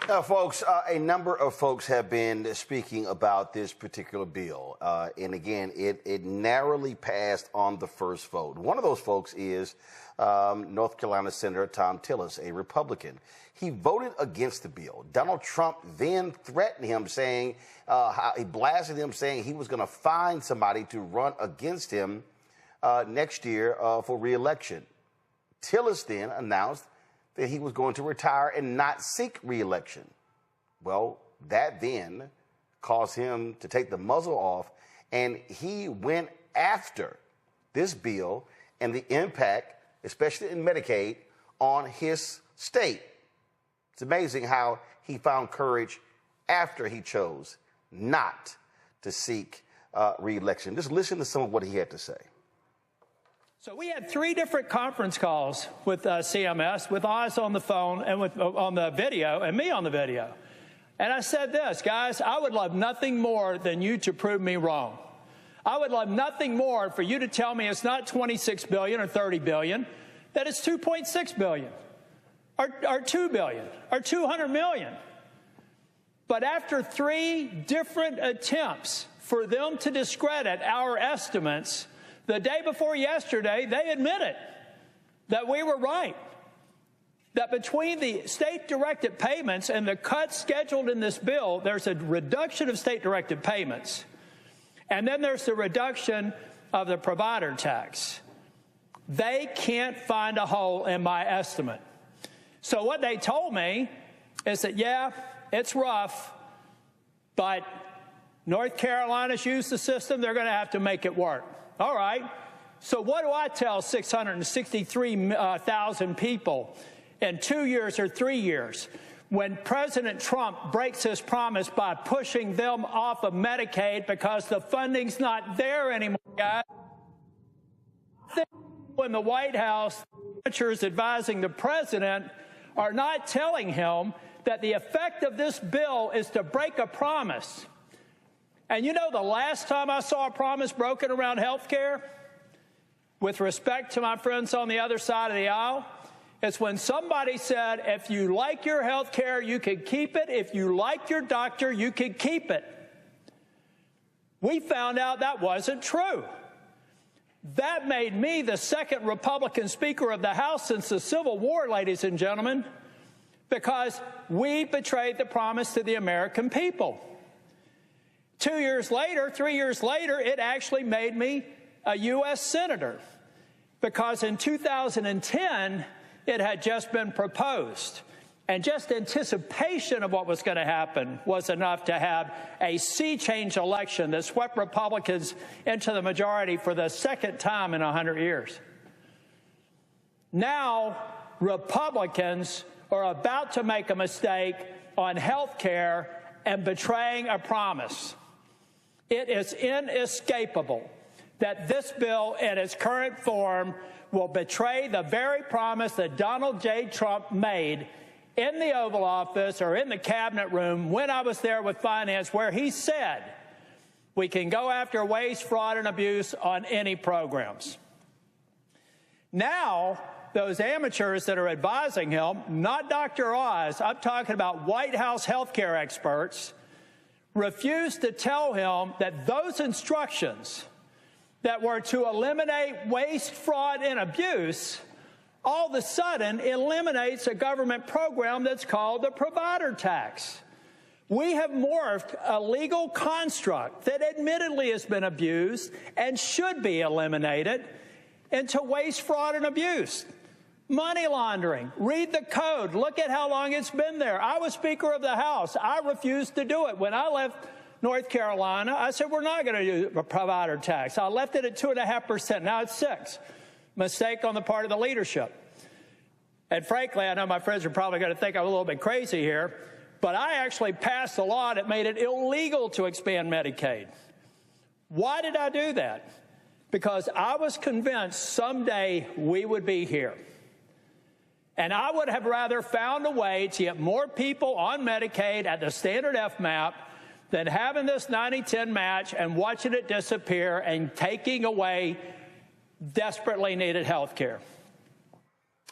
Folks, a number of folks have been speaking about this particular bill. And again, it narrowly passed on the first vote. One of those folks is North Carolina Senator Thom Tillis, a Republican. He voted against the bill. Donald Trump then threatened him, saying, he blasted him, saying he was going to find somebody to run against him next year for re-election. Tillis then announced that he was going to retire and not seek re-election. Well, that then caused him to take the muzzle off, and he went after this bill and the impact, especially in Medicaid, on his state. It's amazing how he found courage after he chose not to seek re-election. Just listen to some of what he had to say. So we had 3 different conference calls with CMS, with Oz on the phone and on the video, and me on the video. And I said this, guys, I would love nothing more than you to prove me wrong. I would love nothing more for you to tell me it's not $26 billion or $30 billion, that it's $2.6 billion or $2 billion or $200 million. But after 3 different attempts for them to discredit our estimates, the day before yesterday, they admitted that we were right, that between the state-directed payments and the cuts scheduled in this bill, there's a reduction of state-directed payments, and then there's the reduction of the provider tax. They can't find a hole in my estimate. So what they told me is that, yeah, it's rough, but North Carolina's used the system. They're going to have to make it work. All right, so what do I tell 663,000 people in 2 years or 3 years when President Trump breaks his promise by pushing them off of Medicaid because the funding's not there anymore, guys? When the White House, senators advising the president are not telling him that the effect of this bill is to break a promise. And you know, the last time I saw a promise broken around health care, with respect to my friends on the other side of the aisle, it's when somebody said, if you like your health care, you can keep it. If you like your doctor, you can keep it. We found out that wasn't true. That made me the second Republican Speaker of the House since the Civil War, ladies and gentlemen, because we betrayed the promise to the American people. 2 years later, 3 years later, it actually made me a U.S. Senator because in 2010, it had just been proposed. And just anticipation of what was going to happen was enough to have a sea change election that swept Republicans into the majority for the second time in 100 years. Now, Republicans are about to make a mistake on health care and betraying a promise. It is inescapable that this bill in its current form will betray the very promise that Donald J. Trump made in the Oval Office or in the cabinet room when I was there with finance, where he said we can go after waste, fraud, and abuse on any programs. Now, those amateurs that are advising him, not Dr. Oz, I'm talking about White House healthcare experts, refused to tell him that those instructions that were to eliminate waste, fraud, and abuse all of a sudden eliminates a government program that's called the provider tax. We have morphed a legal construct that admittedly has been abused and should be eliminated into waste, fraud, and abuse. Money laundering. Read the code. Look at how long it's been there. I was Speaker of the House. I refused to do it. When I left North Carolina, I said, we're not going to do a provider tax. I left it at 2.5%. Now it's 6%. Mistake on the part of the leadership. And frankly, I know my friends are probably going to think I'm a little bit crazy here, but I actually passed a law that made it illegal to expand Medicaid. Why did I do that? Because I was convinced someday we would be here. And I would have rather found a way to get more people on Medicaid at the standard FMAP than having this 90-10 match and watching it disappear and taking away desperately needed health care.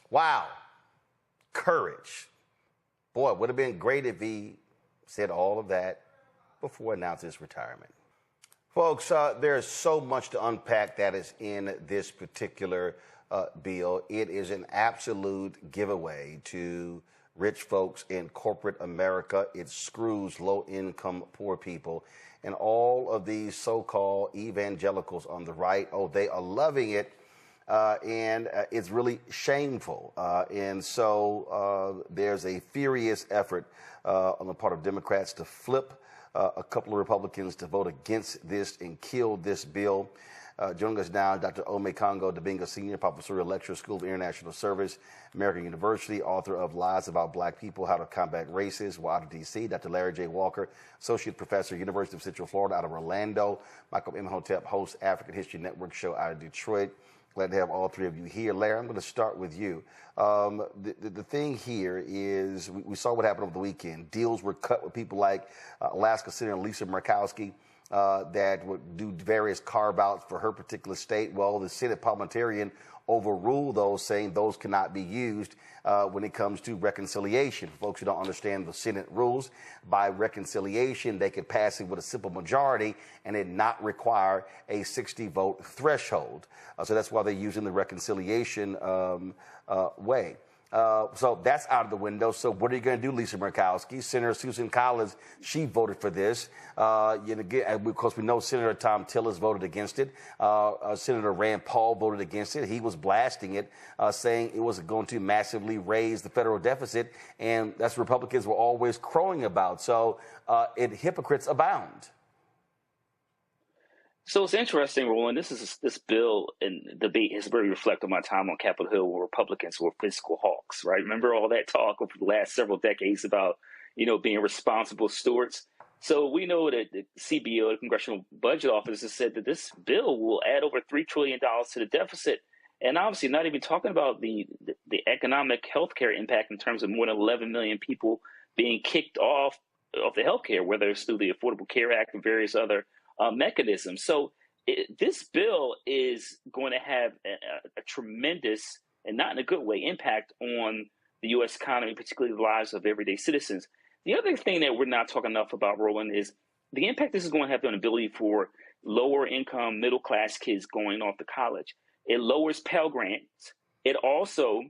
Wow. Courage. Boy, it would have been great if he said all of that before announcing his retirement. Folks, there's so much to unpack that is in this particular bill. It is an absolute giveaway to rich folks in corporate America. It screws low-income poor people. And all of these so-called evangelicals on the right, oh, they are loving it. And it's really shameful. And so there's a furious effort on the part of Democrats to flip a couple of Republicans to vote against this and kill this bill. Joining us now, Dr. Ome Congo Dibinga, Senior Professorial Lecturer, School of International Service, American University, author of Lies About Black People, How to Combat Racism, out of D.C. Dr. Larry J. Walker, Associate Professor, University of Central Florida, out of Orlando. Michael Imhotep, host, African History Network show out of Detroit. Glad to have all three of you here. Larry, I'm going to start with you. The thing here is we saw what happened over the weekend. Deals were cut with people like Alaska Senator Lisa Murkowski that would do various carve-outs for her particular state. Well, the Senate parliamentarian overruled those, saying those cannot be used when it comes to reconciliation. For folks who don't understand the Senate rules, by reconciliation, they could pass it with a simple majority and it not require a 60-vote threshold. So that's why they're using the reconciliation way. So that's out of the window. So what are you going to do, Lisa Murkowski? Senator Susan Collins, she voted for this. Of course, we know Senator Thom Tillis voted against it. Senator Rand Paul voted against it. He was blasting it, saying it was going to massively raise the federal deficit, and that's what Republicans were always crowing about. So hypocrites abound. So it's interesting, Roland. This bill and debate has very reflected my time on Capitol Hill, where Republicans were fiscal hawks, right? Remember all that talk over the last several decades about, being responsible stewards. So we know that the CBO, the Congressional Budget Office, has said that this bill will add over $3 trillion to the deficit, and obviously not even talking about the economic healthcare impact in terms of more than 11 million people being kicked off of the healthcare, whether it's through the Affordable Care Act and various other mechanism. So this bill is going to have a tremendous, and not in a good way, impact on the U.S. economy, particularly the lives of everyday citizens. The other thing that we're not talking enough about, Roland, is the impact this is going to have on the ability for lower income, middle class kids going off to college. It lowers Pell Grants. It also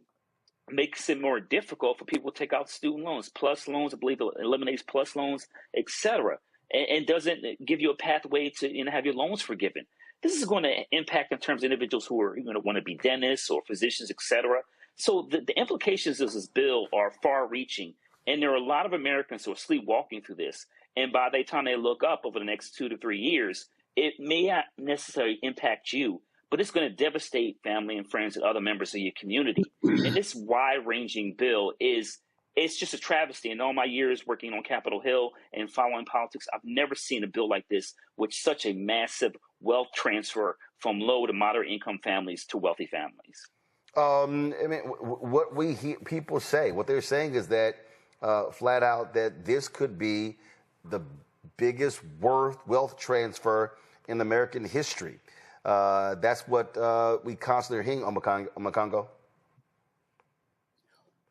makes it more difficult for people to take out student loans, PLUS loans. I believe it eliminates PLUS loans, et cetera. And doesn't give you a pathway to have your loans forgiven. This is going to impact in terms of individuals who are going to want to be dentists or physicians, et cetera. So the implications of this bill are far-reaching, and there are a lot of Americans who are sleepwalking through this. And by the time they look up over the next 2 to 3 years, it may not necessarily impact you, but it's going to devastate family and friends and other members of your community. And this wide-ranging bill it's just a travesty. In all my years working on Capitol Hill and following politics, I've never seen a bill like this with such a massive wealth transfer from low to moderate income families to wealthy families. What we hear people say, what they're saying is that flat out that this could be the biggest wealth transfer in American history. That's what we constantly are hearing on Makongo.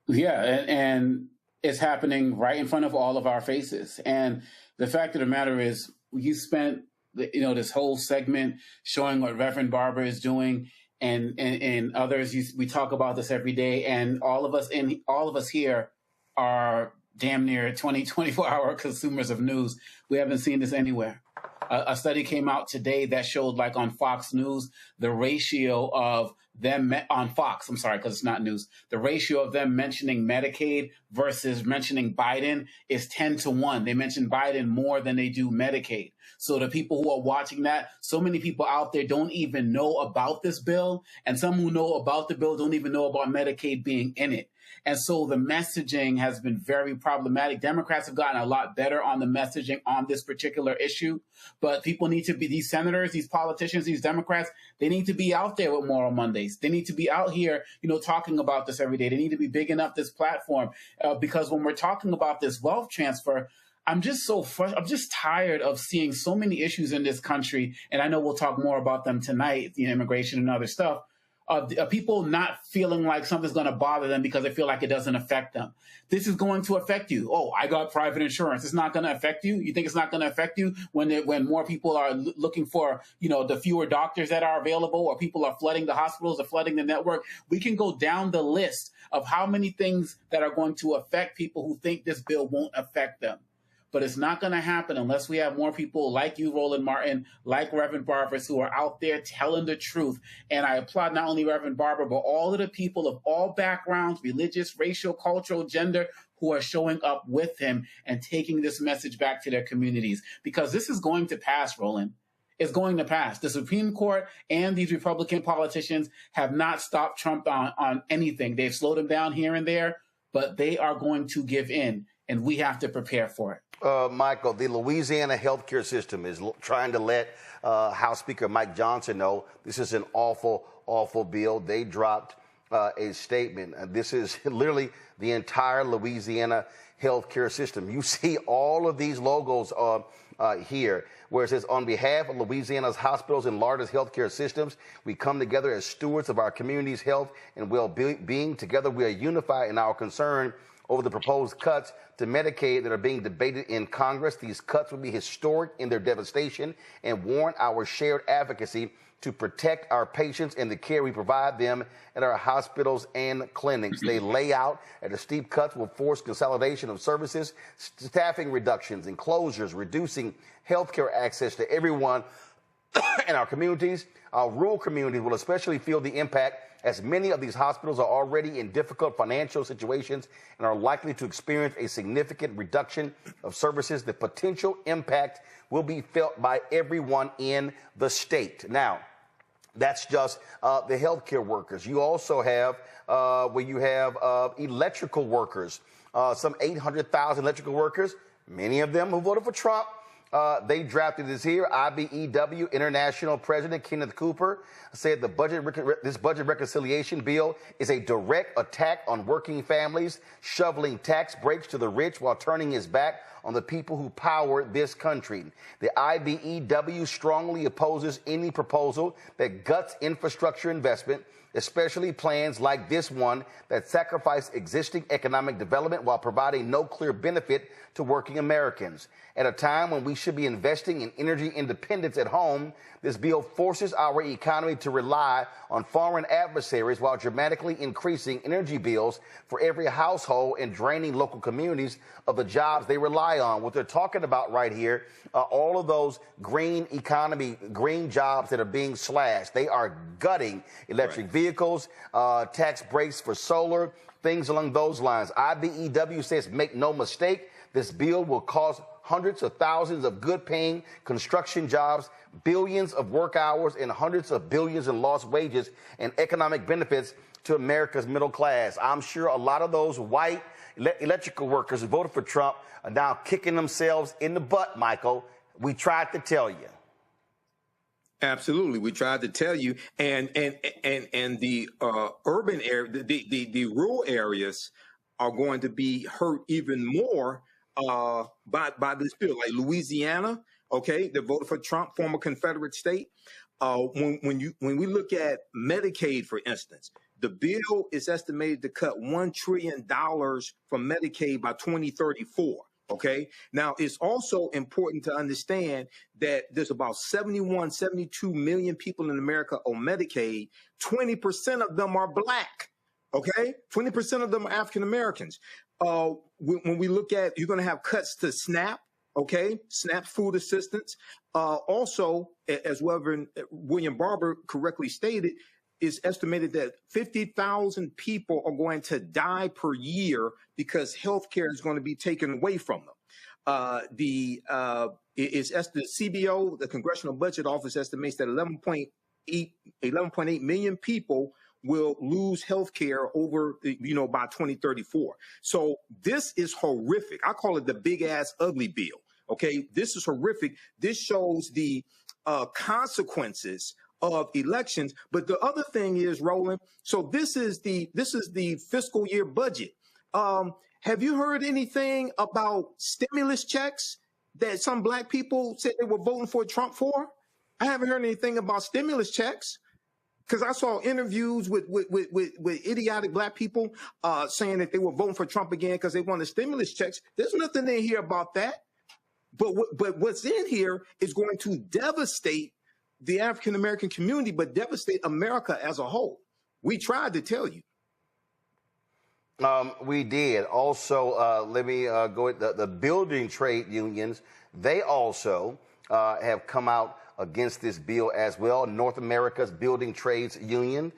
Yeah, and it's happening right in front of all of our faces. And the fact of the matter is, you spent this whole segment showing what Reverend Barber is doing, and others. We talk about this every day, and all of us here are damn near 24-hour consumers of news. We haven't seen this anywhere. A study came out today that showed, like on Fox News, the ratio of them on Fox, I'm sorry, because it's not news. The ratio of them mentioning Medicaid versus mentioning Biden is 10-1. They mention Biden more than they do Medicaid. So the people who are watching that, so many people out there don't even know about this bill. And some who know about the bill don't even know about Medicaid being in it. And so the messaging has been very problematic. Democrats have gotten a lot better on the messaging on this particular issue, but people need to be, these senators, these politicians, these Democrats, they need to be out there with Moral Mondays. They need to be out here, talking about this every day. They need to be bigging up this platform because when we're talking about this wealth transfer, I'm just tired of seeing so many issues in this country. And I know we'll talk more about them tonight, immigration and other stuff, of people not feeling like something's going to bother them because they feel like it doesn't affect them. This is going to affect you. Oh, I got private insurance. It's not going to affect you. You think it's not going to affect you when more people are looking for, the fewer doctors that are available, or people are flooding the hospitals or flooding the network? We can go down the list of how many things that are going to affect people who think this bill won't affect them. But it's not going to happen unless we have more people like you, Roland Martin, like Reverend Barbers, who are out there telling the truth. And I applaud not only Reverend Barber, but all of the people of all backgrounds, religious, racial, cultural, gender, who are showing up with him and taking this message back to their communities. Because this is going to pass, Roland. It's going to pass. The Supreme Court and these Republican politicians have not stopped Trump on anything. They've slowed him down here and there, but they are going to give in, and we have to prepare for it. Michael, the Louisiana healthcare system is trying to let House Speaker Mike Johnson know this is an awful, awful bill. They dropped a statement. This is literally the entire Louisiana healthcare system. You see all of these logos here, where it says, on behalf of Louisiana's hospitals and largest healthcare systems, we come together as stewards of our community's health and well-being. Together, we are unified in our concern over the proposed cuts to Medicaid that are being debated in Congress. These cuts will be historic in their devastation and warrant our shared advocacy to protect our patients and the care we provide them at our hospitals and clinics. They lay out that the steep cuts will force consolidation of services, staffing reductions and closures, reducing healthcare access to everyone in our communities. Our rural communities will especially feel the impact, as many of these hospitals are already in difficult financial situations and are likely to experience a significant reduction of services. The potential impact will be felt by everyone in the state. Now, that's just the healthcare workers. You also have electrical workers, some 800,000 electrical workers, many of them who voted for Trump. They drafted this here. IBEW International President Kenneth Cooper said this budget reconciliation bill is a direct attack on working families, shoveling tax breaks to the rich while turning his back on the people who power this country. The IBEW strongly opposes any proposal that guts infrastructure investment, especially plans like this one that sacrifice existing economic development while providing no clear benefit to working Americans. At a time when we should be investing in energy independence at home, this bill forces our economy to rely on foreign adversaries while dramatically increasing energy bills for every household and draining local communities of the jobs they rely on. What they're talking about right here, all of those green economy, green jobs that are being slashed. They are gutting electric vehicles, tax breaks for solar, things along those lines. IBEW says, make no mistake, this bill will cost hundreds of thousands of good-paying construction jobs, billions of work hours, and hundreds of billions in lost wages and economic benefits to America's middle class. I'm sure a lot of those white electrical workers who voted for Trump are now kicking themselves in the butt, Michael. We tried to tell you. Absolutely, we tried to tell you, and the urban area, the rural areas are going to be hurt even more by this bill. Like Louisiana, okay, they voted for Trump, former Confederate state. When we look at Medicaid, for instance, the bill is estimated to cut $1 trillion from Medicaid by 2034. Okay. Now, it's also important to understand that there's about 72 million people in America on Medicaid. 20% of them are Black. Okay. 20% of them are African Americans. When we look at, you're going to have cuts to SNAP. Okay. SNAP food assistance. Also, as Reverend William Barber correctly stated, it's estimated that 50,000 people are going to die per year because healthcare is going to be taken away from them. The CBO, the Congressional Budget Office, estimates that 11.8 million people will lose healthcare over, by 2034. So this is horrific. I call it the big ass ugly bill. Okay, this is horrific. This shows the consequences of elections. But the other thing is, Roland, so this is the fiscal year budget. Have you heard anything about stimulus checks that some Black people said they were voting for Trump for? I haven't heard anything about stimulus checks. Because I saw interviews with idiotic black people saying that they were voting for Trump again because they wanted stimulus checks. There's nothing in here about that. But what's in here is going to devastate the African American community, but devastate America as a whole. We tried to tell you. We did. Also, let me go with the building trade unions. They also have come out against this bill as well. North America's Building Trades Union.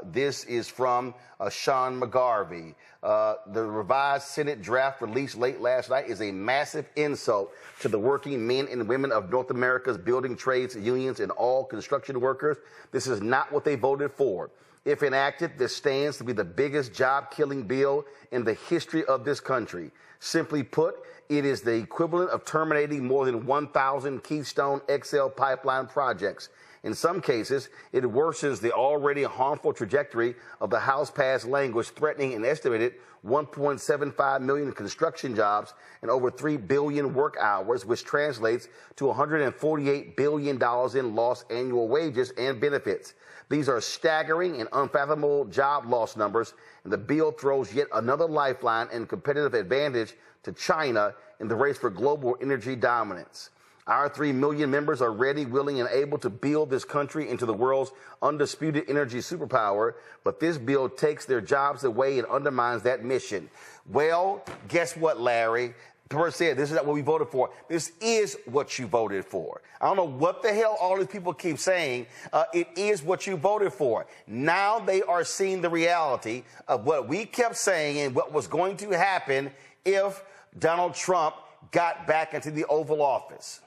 This is from Sean McGarvey. The revised Senate draft released late last night is a massive insult to the working men and women of North America's building trades unions and all construction workers. This is not what they voted for. If enacted, this stands to be the biggest job-killing bill in the history of this country. Simply put, it is the equivalent of terminating more than 1,000 Keystone XL pipeline projects. In some cases, it worsens the already harmful trajectory of the House-passed language, threatening an estimated 1.75 million construction jobs and over 3 billion work hours, which translates to $148 billion in lost annual wages and benefits. These are staggering and unfathomable job loss numbers, and the bill throws yet another lifeline and competitive advantage to China in the race for global energy dominance. Our 3 million members are ready, willing, and able to build this country into the world's undisputed energy superpower, but this bill takes their jobs away and undermines that mission. Well, guess what, Larry? The person said, this is not what we voted for. This is what you voted for. I don't know what the hell all these people keep saying. It is what you voted for. Now they are seeing the reality of what we kept saying and what was going to happen if Donald Trump got back into the Oval Office.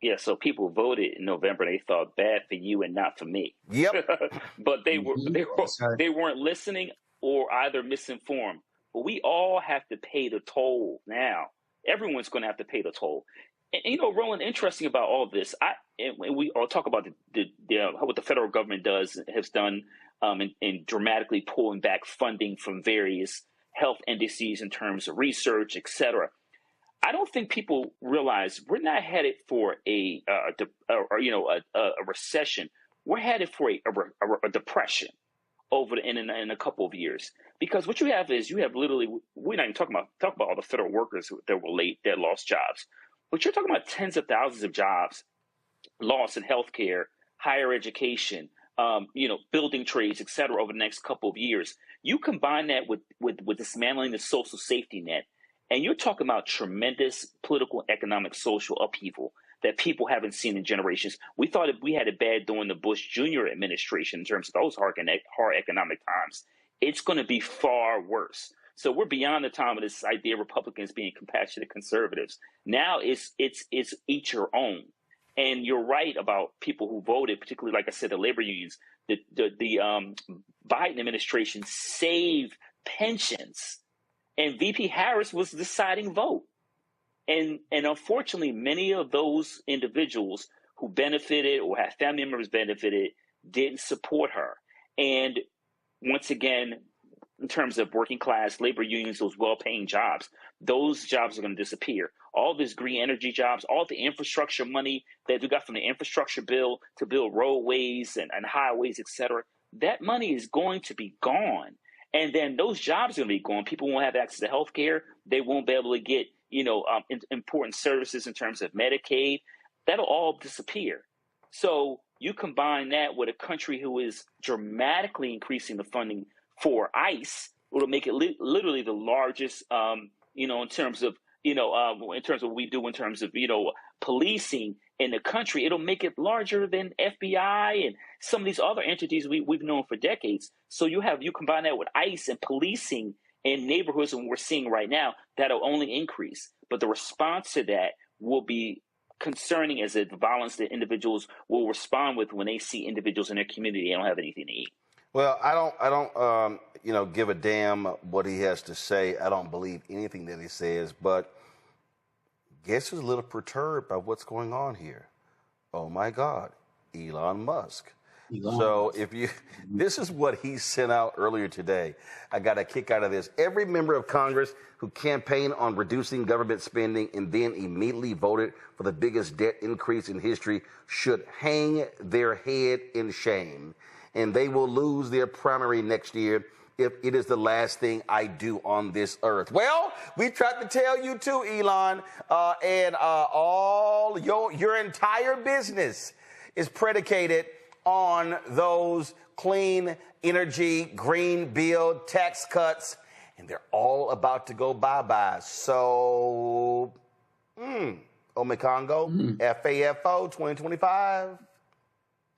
Yeah, so people voted in November. They thought bad for you and not for me. Yep. But they weren't listening or either misinformed. But we all have to pay the toll now. Everyone's going to have to pay the toll. And you know, Roland, interesting about all this, we all talk about what the federal government has done in dramatically pulling back funding from various health indices in terms of research, et cetera. I don't think people realize we're not headed for a recession. We're headed for a depression in a couple of years, because what you have is literally, we're not even talking about all the federal workers that lost jobs, but you're talking about tens of thousands of jobs lost in healthcare, higher education, building trades, et cetera, over the next couple of years. You combine that with dismantling the social safety net, and you're talking about tremendous political, economic, social upheaval that people haven't seen in generations. We thought we had it bad during the Bush Jr. administration in terms of those hard economic times. It's going to be far worse. So we're beyond the time of this idea of Republicans being compassionate conservatives. Now it's each your own. And you're right about people who voted, particularly, like I said, the labor unions. The Biden administration saved pensions, and VP Harris was the deciding vote. And unfortunately, many of those individuals who benefited or had family members benefited didn't support her. And once again, in terms of working class labor unions, those well-paying jobs, those jobs are going to disappear. All this green energy jobs, all the infrastructure money that we got from the infrastructure bill to build roadways and highways, et cetera, that money is going to be gone. And then those jobs are going to be gone. People won't have access to health care. They won't be able to get important services in terms of Medicaid. That'll all disappear. So you combine that with a country who is dramatically increasing the funding for ICE, it'll make it literally the largest, in terms of what we do in terms of, policing in the country. It'll make it larger than FBI and some of these other entities we've known for decades. So you combine that with ICE and policing in neighborhoods, and we're seeing right now, that'll only increase. But the response to that will be concerning, as the violence that individuals will respond with when they see individuals in their community they don't have anything to eat. Well, I don't give a damn what he has to say. I don't believe anything that he says, but guess who's a little perturbed by what's going on here? Oh my God, Elon Musk. So if you, this is what he sent out earlier today. I got a kick out of this. Every member of Congress who campaigned on reducing government spending and then immediately voted for the biggest debt increase in history should hang their head in shame. And they will lose their primary next year if it is the last thing I do on this earth. Well, we tried to tell you too, Elon, and all your entire business is predicated on those clean energy, green bill, tax cuts, and they're all about to go bye-bye. So, Omekongo, FAFO 2025.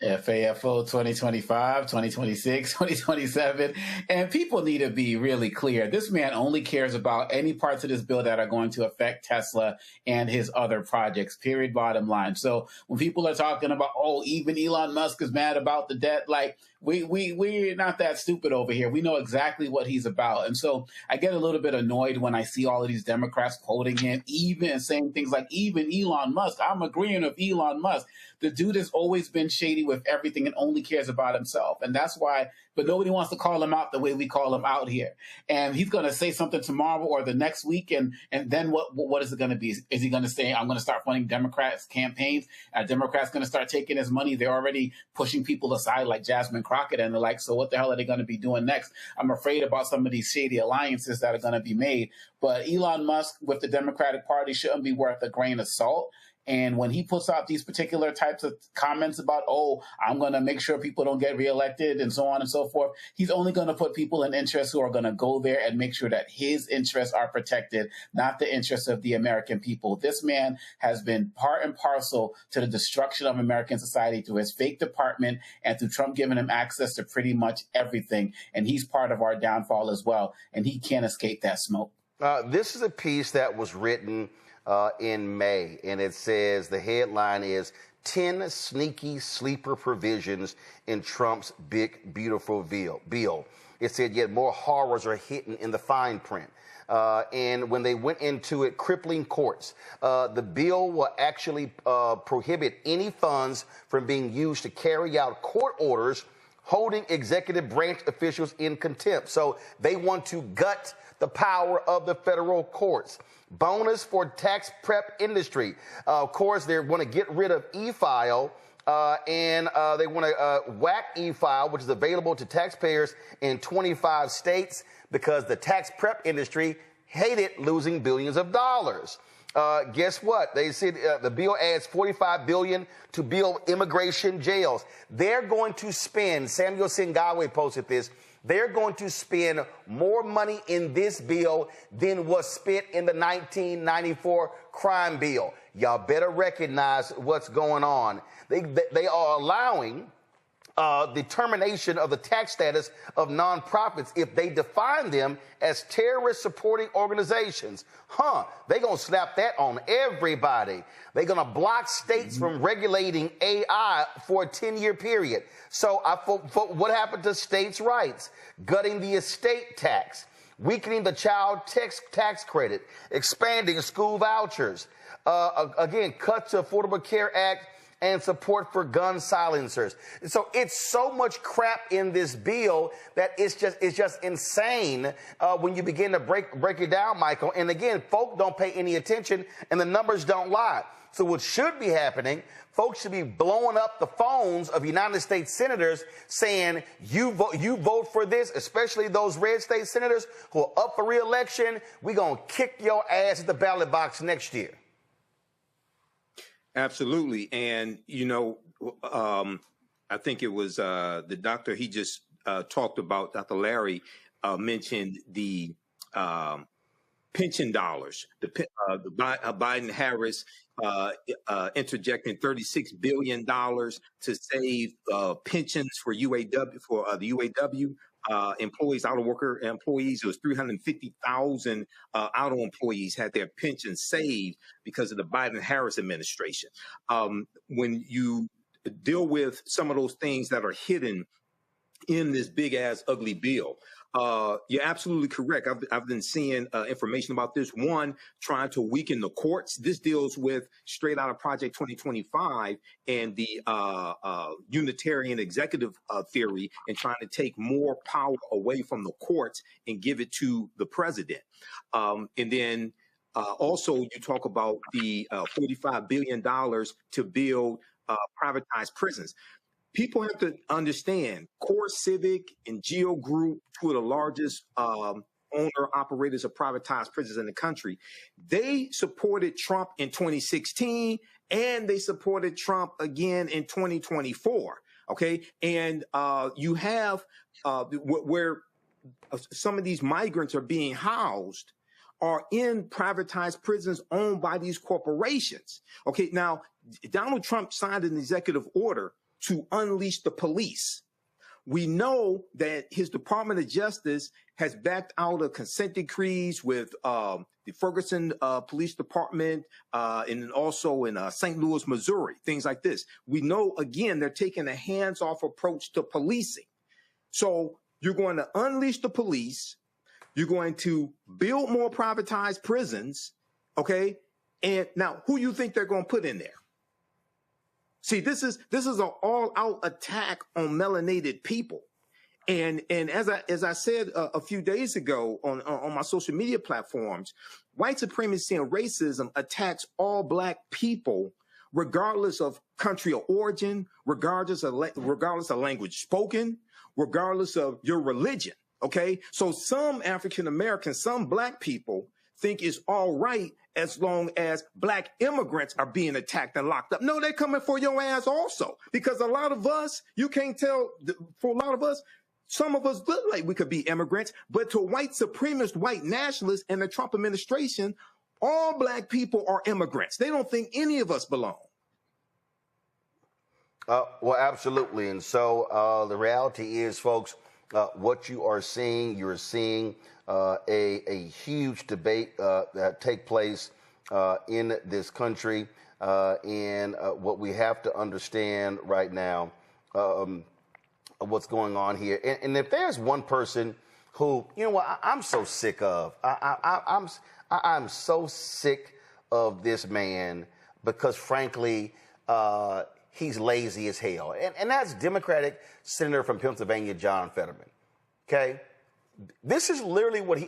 FAFO 2025, 2026, 2027. And people need to be really clear. This man only cares about any parts of this bill that are going to affect Tesla and his other projects, period, bottom line. So when people are talking about, oh, even Elon Musk is mad about the debt, like, we're not that stupid over here. We know exactly what he's about. And so I get a little bit annoyed when I see all of these Democrats quoting him, even saying things like, even Elon Musk. I'm agreeing with Elon Musk. The dude has always been shady with everything and only cares about himself. And that's why, but nobody wants to call him out the way we call him out here. And he's going to say something tomorrow or the next week. And then what is it going to be? Is he going to say, I'm going to start funding Democrats' campaigns? Are Democrats going to start taking his money? They're already pushing people aside like Jasmine Crockett and the like. So what the hell are they going to be doing next? I'm afraid about some of these shady alliances that are going to be made. But Elon Musk with the Democratic Party shouldn't be worth a grain of salt. And when he puts out these particular types of comments about, oh, I'm going to make sure people don't get reelected and so on and so forth, he's only going to put people in interest who are going to go there and make sure that his interests are protected, not the interests of the American people. This man has been part and parcel to the destruction of American society through his fake department and through Trump giving him access to pretty much everything. And he's part of our downfall as well. And he can't escape that smoke. This is a piece that was written in May, and it says the headline is 10 sneaky sleeper provisions in Trump's big, beautiful bill. It said yet more horrors are hidden in the fine print. And when they went into it, crippling courts. The bill will actually prohibit any funds from being used to carry out court orders holding executive branch officials in contempt. So they want to gut the power of the federal courts. Bonus for tax prep industry. Of course, they want to get rid of e-file, and they want to whack e-file, which is available to taxpayers in 25 states, because the tax prep industry hated losing billions of dollars. Guess what? They said the bill adds $45 billion to build immigration jails. They're going to spend, Samuel Singawe posted this, they're going to spend more money in this bill than was spent in the 1994 crime bill. Y'all better recognize what's going on. They are allowing the termination of the tax status of nonprofits if they define them as terrorist supporting organizations. They're going to slap that on everybody. They're going to block states from regulating AI for a 10-year period. So what happened to states' rights? Gutting the estate tax, weakening the child tax credit, expanding school vouchers, again, cuts to Affordable Care Act, and support for gun silencers. So it's so much crap in this bill that it's just insane when you begin to break it down, Michael. And again, folk don't pay any attention, and the numbers don't lie. So what should be happening, folks should be blowing up the phones of United States senators saying, you vote for this, especially those red state senators who are up for re-election. We're going to kick your ass at the ballot box next year. Absolutely. And, I think it was the doctor he just talked about, Dr. Larry, mentioned the pension dollars, the Biden-Harris interjecting $36 billion to save pensions for UAW, for the UAW employees, auto worker employees. It was 350,000 auto employees had their pensions saved because of the Biden-Harris administration. When you deal with some of those things that are hidden in this big ass ugly bill, You're absolutely correct. I've been seeing information about this. One, trying to weaken the courts. This deals with straight out of Project 2025 and the Unitarian executive theory, and trying to take more power away from the courts and give it to the president. And then also you talk about the $45 billion to build privatized prisons. People have to understand Core Civic and Geo Group, two of the largest owner-operators of privatized prisons in the country. They supported Trump in 2016, and they supported Trump again in 2024. Okay, and you have where some of these migrants are being housed are in privatized prisons owned by these corporations. Okay, now Donald Trump signed an executive order to unleash the police. We know that his Department of Justice has backed out of consent decrees with the Ferguson Police Department and also in St. Louis, Missouri, things like this. We know, again, they're taking a hands-off approach to policing. So you're going to unleash the police. You're going to build more privatized prisons, okay? And now, who you think they're going to put in there? See, this is an all-out attack on melanated people, and as I said a few days ago on my social media platforms, white supremacy and racism attacks all Black people, regardless of country of origin, regardless of language spoken, regardless of your religion. Okay, so some African Americans, some Black people think it's all right as long as Black immigrants are being attacked and locked up. No, they're coming for your ass also, because a lot of us, you can't tell, for a lot of us, some of us look like we could be immigrants, but to white supremacist, white nationalists and the Trump administration, all Black people are immigrants. They don't think any of us belong. Well, absolutely. And so the reality is, folks, what you are seeing, you're seeing a huge debate that take place in this country. And what we have to understand right now, what's going on here. And if there's one person who, you know what, I'm so sick of, I'm so sick of this man because, frankly, he's lazy as hell. And that's Democratic Senator from Pennsylvania, John Fetterman. Okay? This is literally what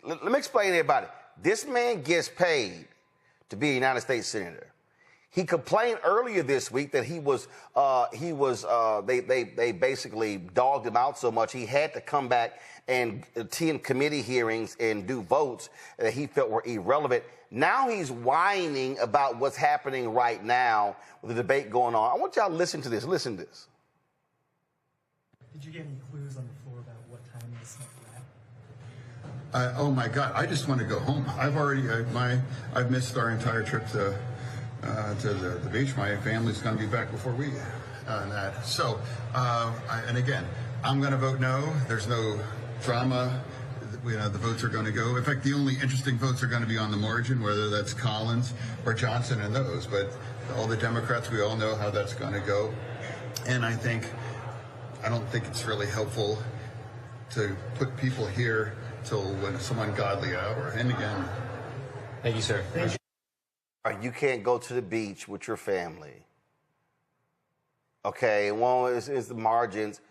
let me explain to everybody. This man gets paid to be a United States Senator. He complained earlier this week that they basically dogged him out so much he had to come back and attend committee hearings and do votes that he felt were irrelevant. Now he's whining about what's happening right now with the debate going on. I want y'all to listen to this. Listen to this. Did you get any clues on the floor about what time this might wrap? Oh my God! I just want to go home. I've missed our entire trip to the beach. My family's going to be back before we that. So, and again, I'm going to vote no. There's no drama. The votes are going to go. In fact, the only interesting votes are going to be on the margin, whether that's Collins or Johnson and those. But all the Democrats, we all know how that's going to go. And I don't think it's really helpful to put people here till when some ungodly hour. And again, thank you, sir. You can't go to the beach with your family. Okay, well, it's the margins.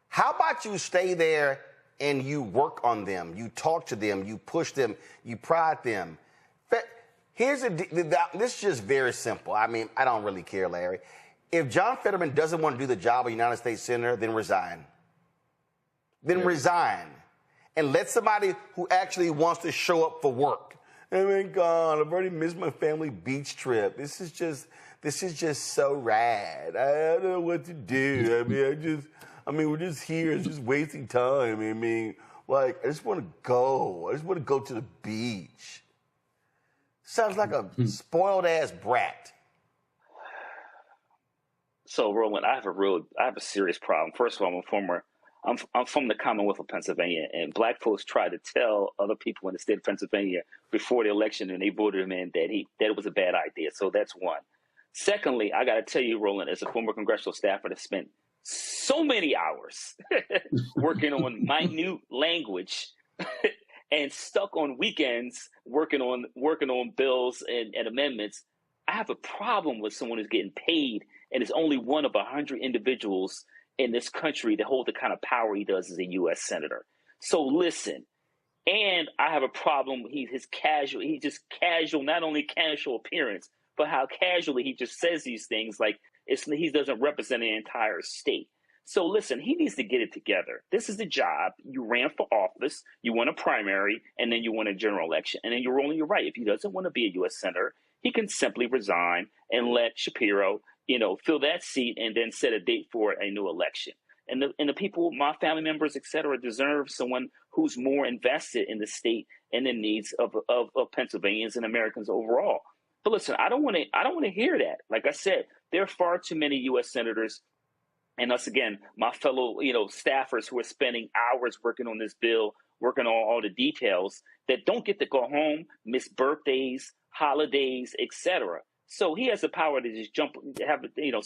How about you stay there and you work on them, you talk to them, you push them, you prod them? This is just very simple. I mean, I don't really care, Larry. If John Fetterman doesn't want to do the job of United States Senator, then resign. Resign. And let somebody who actually wants to show up for work. Oh my God, I've already missed my family beach trip. This is just so rad. I don't know what to do. We're just here. It's just wasting time. I just want to go. I just want to go to the beach. Sounds like a spoiled ass brat. So, Roland, I have a serious problem. First of all, I'm from the Commonwealth of Pennsylvania, and Black folks tried to tell other people in the state of Pennsylvania before the election, and they voted him in, that it was a bad idea. So that's one. Secondly, I got to tell you, Roland, as a former congressional staffer that spent so many hours working on minute language and stuck on weekends working on bills and amendments. I have a problem with someone who's getting paid and is only one of 100 individuals in this country that hold the kind of power he does as a U.S. senator. So listen, and I have a problem. He's just casual, not only casual appearance, but how casually he just says these things like he doesn't represent an entire state. So listen, he needs to get it together. This is the job. You ran for office, you won a primary, and then you won a general election. And then you're rolling your right. If he doesn't want to be a U.S. senator, he can simply resign and let Shapiro, fill that seat and then set a date for a new election. And the people, my family members, et cetera, deserve someone who's more invested in the state and the needs of Pennsylvanians and Americans overall. But listen, I don't want to hear that. Like I said, there are far too many U.S. senators and us, again, my fellow, staffers who are spending hours working on this bill, working on all the details that don't get to go home, miss birthdays, holidays, etc. So he has the power to just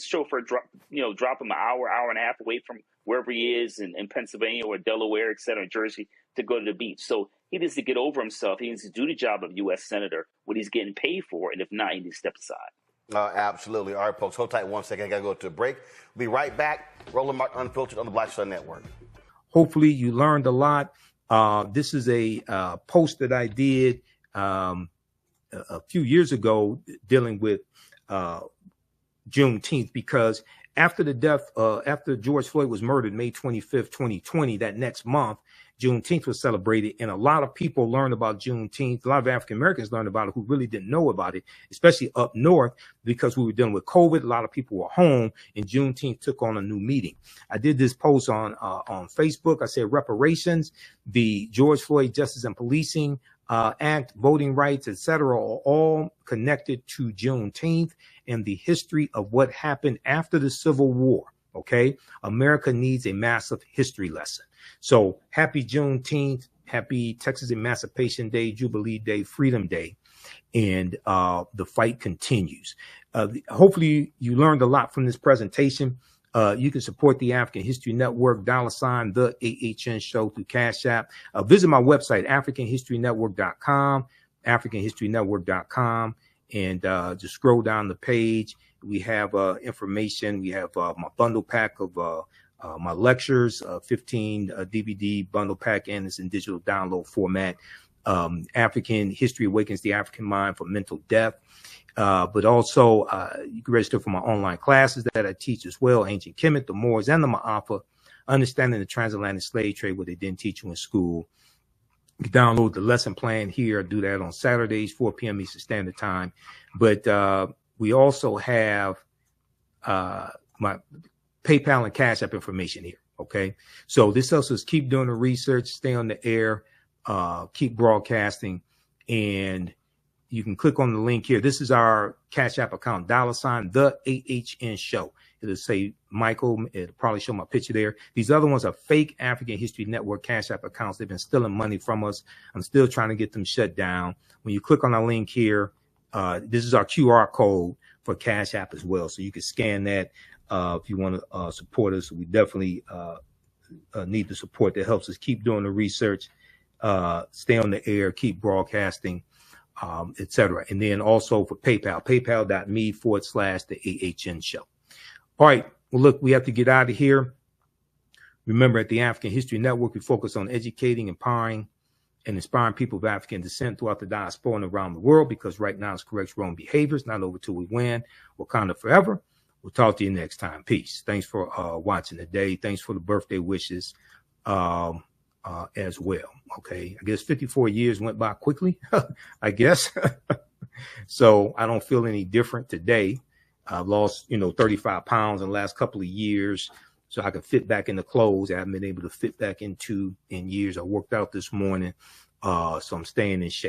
chauffeur drop him an hour and a half away from wherever he is in Pennsylvania or Delaware, etc., Jersey, to go to the beach. So he needs to get over himself. He needs to do the job of U.S. senator, what he's getting paid for, and if not, he needs to step aside. Absolutely. All right, folks, hold tight 1 second. I got to go to a break. We'll be right back. Roland Martin Unfiltered on the Black Sun Network. Hopefully you learned a lot. This is a post that I did a few years ago dealing with Juneteenth, because after the death, after George Floyd was murdered May 25th, 2020, that next month, Juneteenth was celebrated, and a lot of people learned about Juneteenth. A lot of African Americans learned about it who really didn't know about it, especially up north, because we were dealing with COVID. A lot of people were home, and Juneteenth took on a new meaning. I did this post on Facebook. I said reparations, the George Floyd Justice and Policing Act, voting rights, etc., are all connected to Juneteenth and the history of what happened after the Civil War. Okay, America needs a massive history lesson. So happy Juneteenth, happy Texas Emancipation Day, Jubilee Day, Freedom Day, and the fight continues. Hopefully you learned a lot from this presentation. You can support the African History Network, $, the AHN show through Cash App. Visit my website, AfricanHistoryNetwork.com, AfricanHistoryNetwork.com, and just scroll down the page. We have information. We have my bundle pack of my lectures, 15 DVD bundle pack, and it's in digital download format. African History Awakens the African Mind for Mental Death. But also you can register for my online classes that I teach as well, Ancient Kemet, the Moors, and the Ma'afa, Understanding the Transatlantic Slave Trade, what they didn't teach you in school. You can download the lesson plan here. I do that on Saturdays, 4 p.m. Eastern Standard Time. But we also have my PayPal and Cash App information here. Okay. So this helps us keep doing the research, stay on the air, keep broadcasting, and you can click on the link here. This is our Cash App account, $, the AHN show. It'll say Michael. It'll probably show my picture there. These other ones are fake African History Network Cash App accounts. They've been stealing money from us. I'm still trying to get them shut down. When you click on our link here, this is our QR code for Cash App as well. So you can scan that if you want to support us. We definitely need the support that helps us keep doing the research, stay on the air, keep broadcasting, etc. And then also for PayPal, paypal.me/the AHN show. All right. Well, look, we have to get out of here. Remember, at the African History Network, we focus on educating, empowering, and inspiring people of African descent throughout the diaspora and around the world, because right now it's corrects wrong behaviors. Not over till we win. Wakanda forever. We'll talk to you next time. Peace. Thanks for watching today. Thanks for the birthday wishes as well. Okay. I guess 54 years went by quickly, I guess. So I don't feel any different today. I've lost, 35 pounds in the last couple of years, so I can fit back into clothes I haven't been able to fit back into in years. I worked out this morning, so I'm staying in shape.